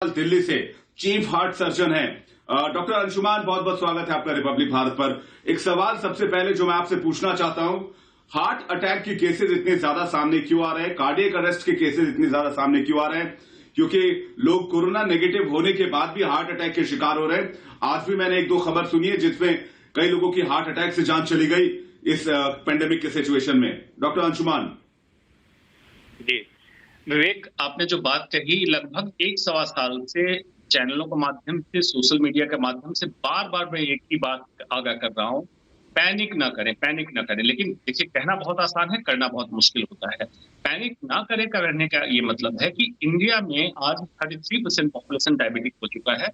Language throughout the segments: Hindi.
दिल्ली से चीफ हार्ट सर्जन है डॉक्टर अंशुमान, बहुत बहुत स्वागत है आपका रिपब्लिक भारत पर। एक सवाल सबसे पहले जो मैं आपसे पूछना चाहता हूं, हार्ट अटैक के केसेस इतने ज्यादा सामने क्यों आ रहे हैं, कार्डियक अरेस्ट के केसेस इतने ज्यादा सामने क्यों आ रहे हैं? क्योंकि लोग कोरोना नेगेटिव होने के बाद भी हार्ट अटैक के शिकार हो रहे हैं। आज भी मैंने एक दो खबर सुनी है जिसमें कई लोगों की हार्ट अटैक से जान चली गई इस पेंडेमिक के सिचुएशन में। डॉक्टर अंशुमान जी, विवेक, आपने जो बात कही, लगभग एक सवा साल से चैनलों के माध्यम से, सोशल मीडिया के माध्यम से बार बार मैं एक ही बात आगाह कर रहा हूं, पैनिक ना करें, पैनिक ना करें। लेकिन देखिए, कहना बहुत आसान है, करना बहुत मुश्किल होता है। पैनिक ना करें करने का ये मतलब है कि इंडिया में आज 33% पॉपुलेशन डायबिटिक हो चुका है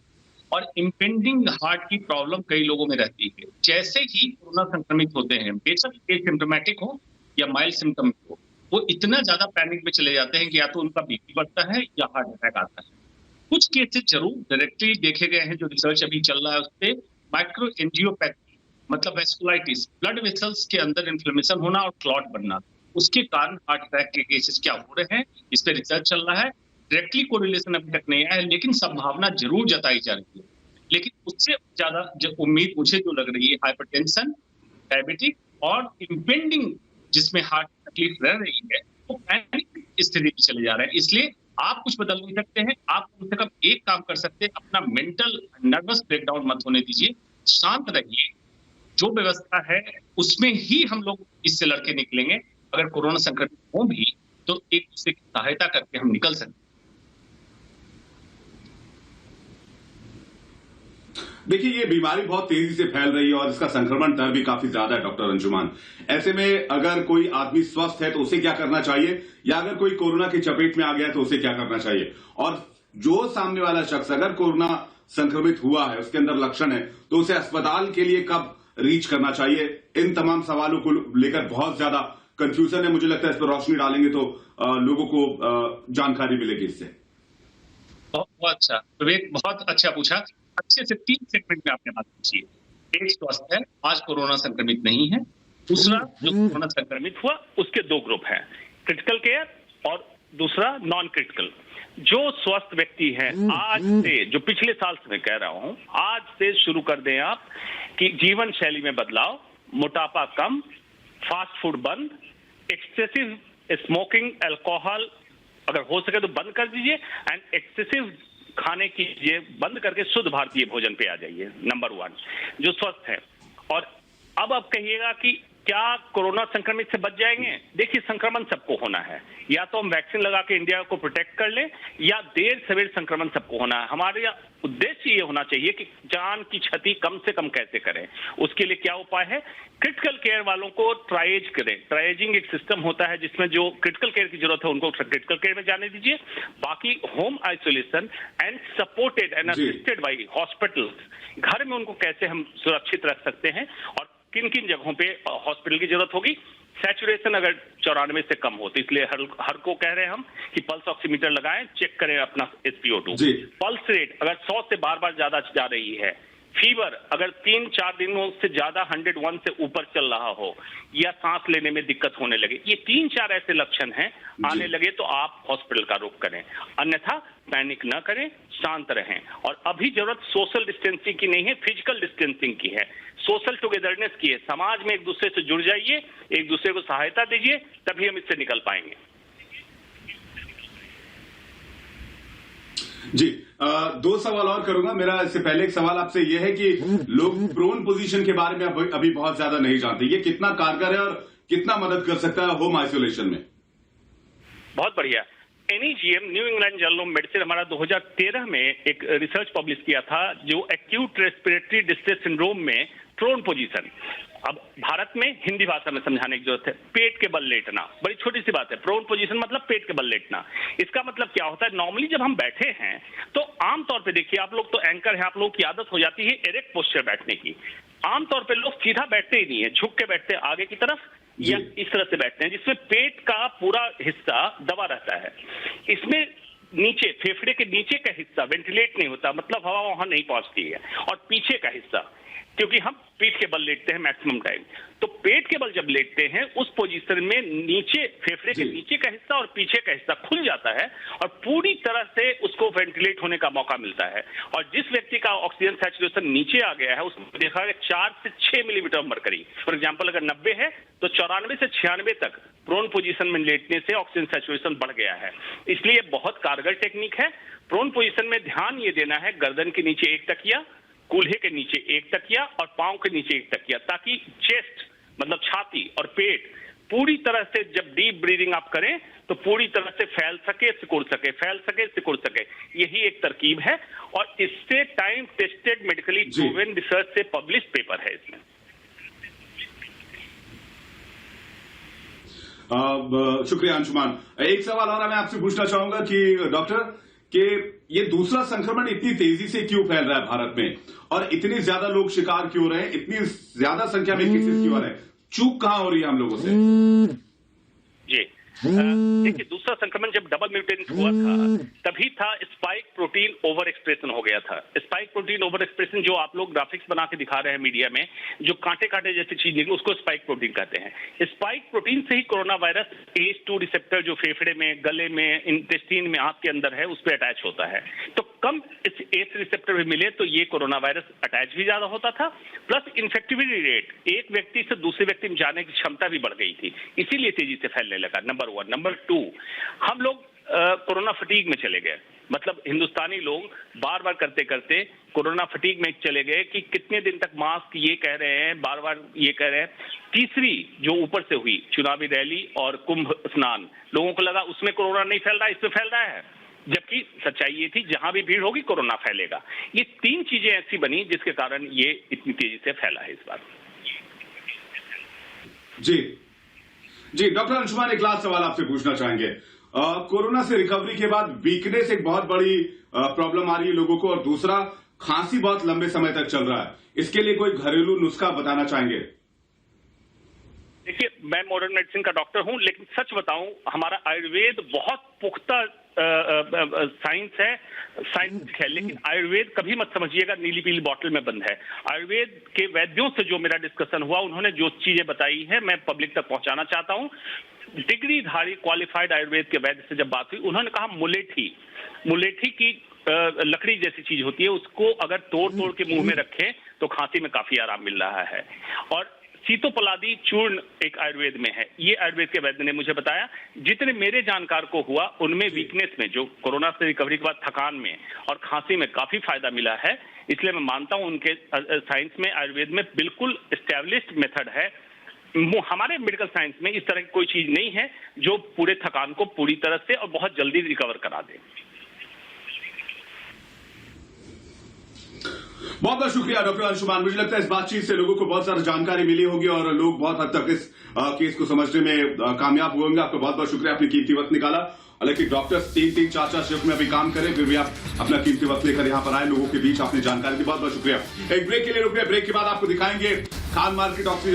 और इम्पेंडिंग हार्ट की प्रॉब्लम कई लोगों में रहती है। जैसे ही कोरोना संक्रमित होते हैं, बेशक एसिम्प्टोमेटिक हो या माइल्ड सिम्टम हो, वो इतना ज्यादा पैनिक में चले जाते हैं कि या तो उनका बीपी बढ़ता है या हार्ट अटैक आता है। कुछ केसेस जरूर डायरेक्टली देखे गए हैं, जो रिसर्च अभी चल रहा है उसपे, माइक्रो एंजियोपैथी मतलब वेस्कुलाइटिस, ब्लड वेसल्स के अंदर इन्फ्लेमेशन होना और क्लॉट बनना, उसके कारण हार्ट अटैक के केसेस क्या हो रहे हैं, इस पे रिसर्च चल रहा है। डायरेक्टली कोरिलेशन अभी तक नहीं आया है, लेकिन संभावना जरूर जताई जा रही है। लेकिन उससे ज्यादा जो उम्मीद मुझे जो लग रही है, हाइपरटेंशन, डायबिटिक और इम्पेंडिंग जिसमें हार्ट तकलीफ रह रही है, वो पैनिक स्थिति में चले जा रहे हैं। इसलिए आप कुछ बदल नहीं सकते हैं, आप कम से कम एक काम कर सकते हैं, अपना मेंटल नर्वस ब्रेकडाउन मत होने दीजिए, शांत रहिए। जो व्यवस्था है उसमें ही हम लोग इससे लड़के निकलेंगे। अगर कोरोना संक्रमित हो भी तो एक दूसरे की सहायता करके हम निकल सकते हैं। देखिए, ये बीमारी बहुत तेजी से फैल रही है और इसका संक्रमण दर भी काफी ज्यादा है डॉक्टर अंशुमान। ऐसे में अगर कोई आदमी स्वस्थ है तो उसे क्या करना चाहिए, या अगर कोई कोरोना की चपेट में आ गया तो उसे क्या करना चाहिए? और जो सामने वाला शख्स अगर कोरोना संक्रमित हुआ है, उसके अंदर लक्षण है, तो उसे अस्पताल के लिए कब रीच करना चाहिए? इन तमाम सवालों को लेकर बहुत ज्यादा कंफ्यूजन है। मुझे लगता है इस पर रोशनी डालेंगे तो लोगों को जानकारी मिलेगी इससे। बहुत अच्छा विवेक, बहुत अच्छा पूछा। अच्छे से 3 सेगमेंट में आपने बात पूछी है। एक स्वस्थ है, आज कोरोना संक्रमित नहीं है। दूसरा, जो कोरोना संक्रमित हुआ उसके 2 ग्रुप हैं, क्रिटिकल केयर और दूसरा नॉन क्रिटिकल। जो स्वस्थ व्यक्ति है, आज से, जो पिछले साल से मैं कह रहा हूं, आज से शुरू कर दें आप कि जीवन शैली में बदलाव, मोटापा कम, फास्ट फूड बंद, एक्सेसिव स्मोकिंग, अल्कोहल अगर हो सके तो बंद कर दीजिए, एंड एक्सेसिव खाने कीजिए, बंद करके शुद्ध भारतीय भोजन पे आ जाइए। नंबर 1 जो स्वस्थ है। और अब आप कहिएगा कि क्या कोरोना संक्रमित से बच जाएंगे? देखिए, संक्रमण सबको होना है, या तो हम वैक्सीन लगा के इंडिया को प्रोटेक्ट कर लें, या देर सवेर संक्रमण सबको होना है। हमारे उद्देश्य ये होना चाहिए कि जान की क्षति कम से कम कैसे करें। उसके लिए क्या उपाय है? क्रिटिकल केयर वालों को ट्राइएज करें। ट्राइएजिंग एक सिस्टम होता है जिसमें जो क्रिटिकल केयर की जरूरत है उनको क्रिटिकल केयर में जाने दीजिए। बाकी home isolation and supported and assisted by hospitals, घर में उनको कैसे हम सुरक्षित रख सकते हैं और किन किन जगहों पे हॉस्पिटल की जरूरत होगी। सैचुरेशन अगर 94 से कम हो तो इसलिए हर को कह रहे हैं हम कि पल्स ऑक्सीमीटर लगाएं, चेक करें अपना SpO2। पल्स रेट अगर 100 से बार ज्यादा जा रही है, फीवर अगर 3-4 दिनों से ज्यादा 101 से ऊपर चल रहा हो, या सांस लेने में दिक्कत होने लगे, ये 3-4 ऐसे लक्षण हैं आने लगे तो आप हॉस्पिटल का रुख करें। अन्यथा पैनिक न करें, शांत रहें। और अभी जरूरत सोशल डिस्टेंसिंग की नहीं है, फिजिकल डिस्टेंसिंग की है, सोशल टुगेदरनेस की है। समाज में एक दूसरे से जुड़ जाइए, एक दूसरे को सहायता दीजिए, तभी हम इससे निकल पाएंगे। जी, 2 सवाल और करूंगा। मेरा इससे पहले एक सवाल आपसे यह है कि लोग प्रोन पोजीशन के बारे में अभी बहुत ज्यादा नहीं जानते, ये कितना कारगर है और कितना मदद कर सकता है होम आइसोलेशन में? बहुत बढ़िया। NEJM, new England journal of medicine, हमारा 2013 में एक रिसर्च पब्लिश किया था जो एक्यूट रेस्पिरेटरी डिस्ट्रेस सिंड्रोम में प्रोन पोजीशन। अब भारत में हिंदी भाषा में समझाने की जरूरत है। पेट के बल लेटना, बड़ी छोटी सी बात है। प्रोन पोजीशन मतलब पेट के बल लेटना। इसका मतलब क्या होता है? नॉर्मली जब हम बैठे हैं तो आमतौर पे, देखिए आप लोग तो एंकर हैं, आप लोगों की आदत हो जाती है एरेक्ट पोस्चर बैठने की। आमतौर पे लोग सीधा बैठते ही नहीं है, झुक के बैठते हैं आगे की तरफ, या इस तरह से बैठते हैं जिसमें पेट का पूरा हिस्सा दबा रहता है। इसमें नीचे, फेफड़े के नीचे का हिस्सा वेंटिलेट नहीं होता, मतलब हवा वहां नहीं पहुंचती है। और पीछे का हिस्सा क्योंकि हम पीठ के बल लेटते हैं मैक्सिमम टाइम। तो पेट के बल जब लेटते हैं उस पोजीशन में नीचे फेफड़े के नीचे का हिस्सा और पीछे का हिस्सा खुल जाता है और पूरी तरह से उसको वेंटिलेट होने का मौका मिलता है। और जिस व्यक्ति का ऑक्सीजन सैचुरेशन नीचे आ गया है उसमें देखा गया 4 से 6 मिलीमीटर मरकरी, फॉर एग्जाम्पल अगर 90 है तो 94 से 96 तक प्रोन पोजीशन में लेटने से ऑक्सीजन सैचुरेशन बढ़ गया है। इसलिए बहुत कारगर टेक्निक है। प्रोन पोजीशन में ध्यान ये देना है गर्दन के नीचे एक तकिया, कूल्हे के नीचे एक तकिया और पांव के नीचे एक तकिया, ताकि चेस्ट मतलब छाती और पेट पूरी तरह से जब डीप ब्रीदिंग आप करें तो पूरी तरह से फैल सके सिकुड़ सके, फैल सके सिकुड़ सके। यही एक तरकीब है और इससे time tested medically proven research से पब्लिश पेपर है इसमें। शुक्रिया अंशुमान। एक सवाल और मैं आपसे पूछना चाहूंगा कि डॉक्टर कि ये दूसरा संक्रमण इतनी तेजी से क्यों फैल रहा है भारत में और इतने ज्यादा लोग शिकार क्यों रहे हैं, इतनी ज्यादा संख्या में केसेस क्यों आ रहे हैं, चूक कहां हो रही है हम लोगों से? जी देखिए, दूसरा संक्रमण जब डबल म्यूटेंट हुआ था तभी था स्पाइक प्रोटीन ओवर एक्सप्रेशन हो गया था। स्पाइक प्रोटीन ओवर एक्सप्रेशन जो आप लोग ग्राफिक्स बना के दिखा रहे हैं मीडिया में, जो कांटे कांटे जैसी चीज निकली उसको स्पाइक प्रोटीन कहते हैं। स्पाइक प्रोटीन से ही कोरोना वायरस ACE2 रिसेप्टर जो फेफड़े में, गले में, इंटेस्टीन में, आंत के अंदर है उस पर अटैच होता है। तो कम इस ACE रिसेप्टर भी मिले तो ये कोरोना वायरस अटैच भी ज्यादा होता था, प्लस इन्फेक्टिविटी रेट एक व्यक्ति से दूसरे व्यक्ति में जाने की क्षमता भी बढ़ गई थी, इसीलिए तेजी से फैलने लगा। नंबर 1। नंबर 2, हम लोग कोरोना फटीग में चले गए। मतलब हिंदुस्तानी लोग बार बार करते करते कोरोना फटीग में चले गए कि कितने दिन तक मास्क ये कह रहे हैं, बार बार ये कह रहे हैं। तीसरी जो ऊपर से हुई चुनावी रैली और कुंभ स्नान, लोगों को लगा उसमें कोरोना नहीं फैल रहा है, इसमें फैल रहा है, जबकि सच्चाई ये थी जहां भी भीड़ होगी कोरोना फैलेगा। ये 3 चीजें ऐसी बनी जिसके कारण ये इतनी तेजी से फैला है इस बार। जी डॉक्टर अंशुमान, एक लास्ट सवाल आपसे पूछना चाहेंगे। कोरोना से रिकवरी के बाद वीकनेस एक बहुत बड़ी प्रॉब्लम आ रही है लोगों को, और दूसरा खांसी बहुत लंबे समय तक चल रहा है। इसके लिए कोई घरेलू नुस्खा बताना चाहेंगे? देखिए, मैं मॉडर्न मेडिसिन का डॉक्टर हूं, लेकिन सच बताऊं हमारा आयुर्वेद बहुत पुख्ता साइंस है, साइंटिफिक है, लेकिन आयुर्वेद कभी मत समझिएगा नीली पीली बॉटल में बंद है। आयुर्वेद के वैद्यों से जो मेरा डिस्कशन हुआ, उन्होंने जो चीजें बताई है मैं पब्लिक तक पहुंचाना चाहता हूं। डिग्रीधारी क्वालिफाइड आयुर्वेद के वैद्य से जब बात हुई, उन्होंने कहा मुलेठी की लकड़ी जैसी चीज होती है, उसको अगर तोड़ के मुंह में रखें तो खांसी में काफी आराम मिल रहा है। और सीतोपलादी चूर्ण एक आयुर्वेद में है, ये आयुर्वेद के वैद्य ने मुझे बताया। जितने मेरे जानकार को हुआ उनमें वीकनेस में, जो कोरोना से रिकवरी के बाद थकान में और खांसी में काफी फायदा मिला है। इसलिए मैं मानता हूं उनके साइंस में, आयुर्वेद में बिल्कुल एस्टैब्लिश्ड मेथड है। हमारे मेडिकल साइंस में इस तरह की कोई चीज नहीं है जो पूरे थकान को पूरी तरह से और बहुत जल्दी रिकवर करा दे। बहुत बहुत शुक्रिया डॉक्टर अंशुमान। मुझे लगता है इस बातचीत से लोगों को बहुत सारी जानकारी मिली होगी और लोग बहुत हद तक इस केस को समझने में कामयाब हुए होंगे। आपका बहुत बहुत शुक्रिया, आपने कीमती वक्त निकाला। हालांकि डॉक्टर्स 3-3, 4-4 शिफ्ट में अभी काम करें, फिर भी आप अपना कीमती वक्त लेकर यहां पर आए, लोगों के बीच आपने जानकारी दी। बहुत बहुत शुक्रिया। एक ब्रेक के लिए रुक गए, ब्रेक के बाद आपको दिखाएंगे खान मार्केट ऑक्सीजन